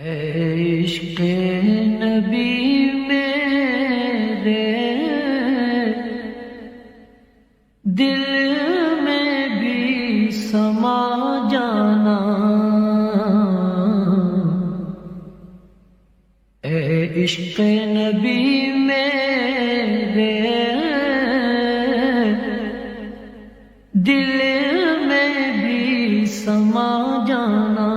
عشق نبی میرے دل میں بھی سما جانا، اے عشق نبی میرے دل میں بھی سما جانا،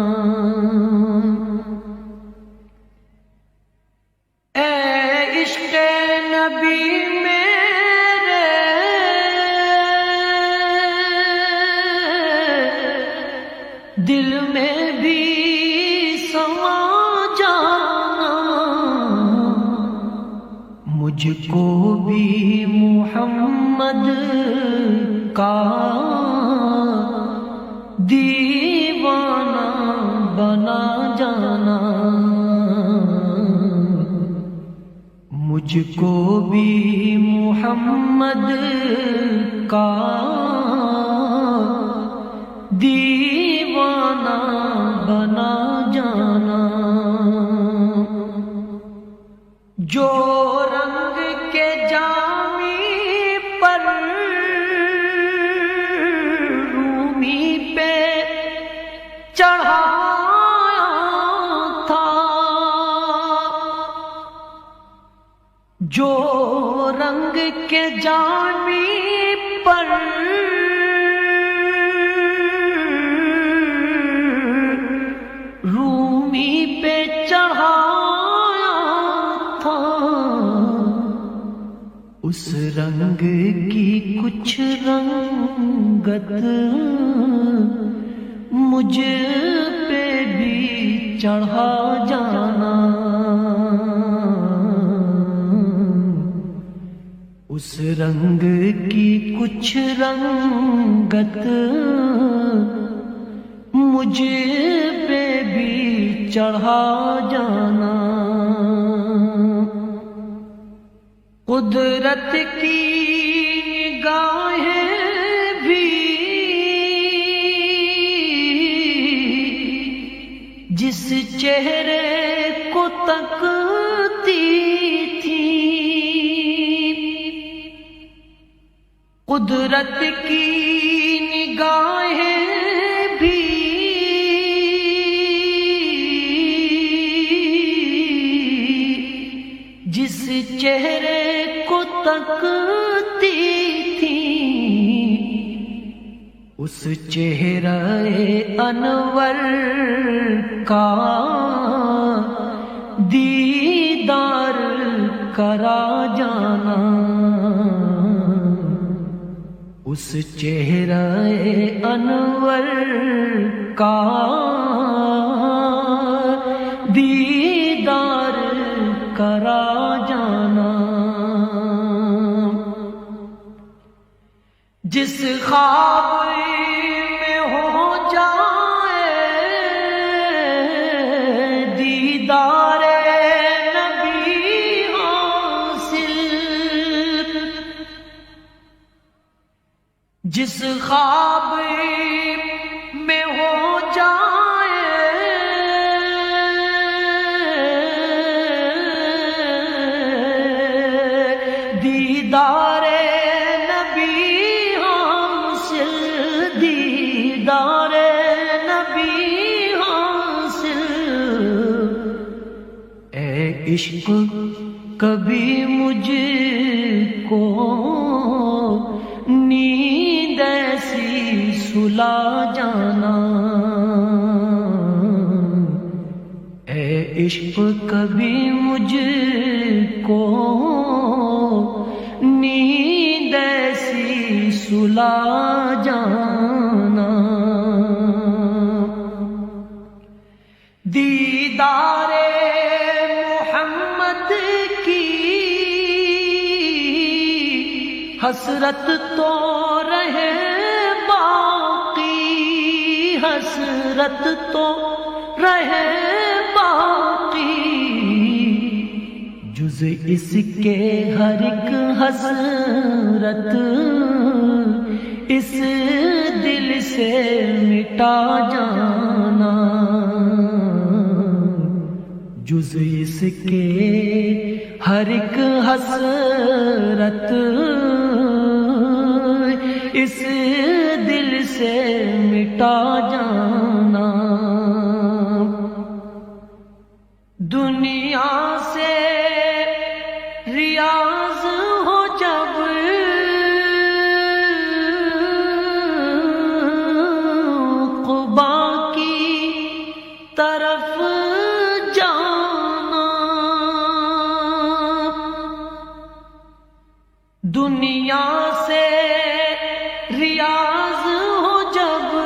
نبی میرے دل میں بھی سما جانا، مجھ کو بھی محمد کا دیوانہ بنا جانا، مجھ کو بھی محمد کا دیوانہ بنا جانا، جو رنگ کے جامی پر رومی پہ چڑھا جو رنگ کے جامی پر رومی پہ چڑھایا تھا، اس رنگ کی کچھ رنگت مجھ پہ بھی چڑھا جانا، اس رنگ کی کچھ رنگت مجھ پہ بھی چڑھا جانا، قدرت کی نگاہیں بھی جس چہرے کو تکتی قدرت کی نگاہیں بھی جس چہرے کو تکتی تھی، اس چہرہ انور کا دیدار کرا جانا، اس چہرہ انور کا دیدار کرا جانا، جس خواب میں ہو جائے دیدار نبی حاصل، جس خواب میں ہو جائے دیدار نبی حاصل، دیدار نبی حاصل، اے عشق کبھی مجھ کو نیند ایسی سلا جانا، اے عشق کبھی مجھ کو نیند ایسی سلا جانا، دیدار محمد کی حسرت تو رہے باقی، حسرت تو رہے باقی، جز اس کے ہر ایک حسرت اس دل سے مٹا جانا، جز اس کے ہر ایک حسرت اس دل سے مٹا جانا، دنیا سے ریاض ہو جب قبا کی طرف جانا، دنیا سے ریاض ہو جب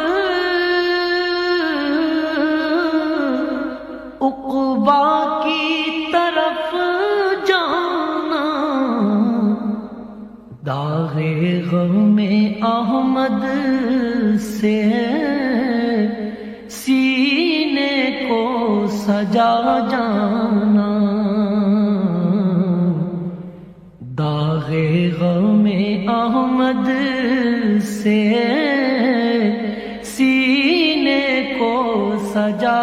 عقبا کی طرف جانا، داغ غم احمد سے سینے کو سجا جانا، داغ غم احمد سے سینے کو سجا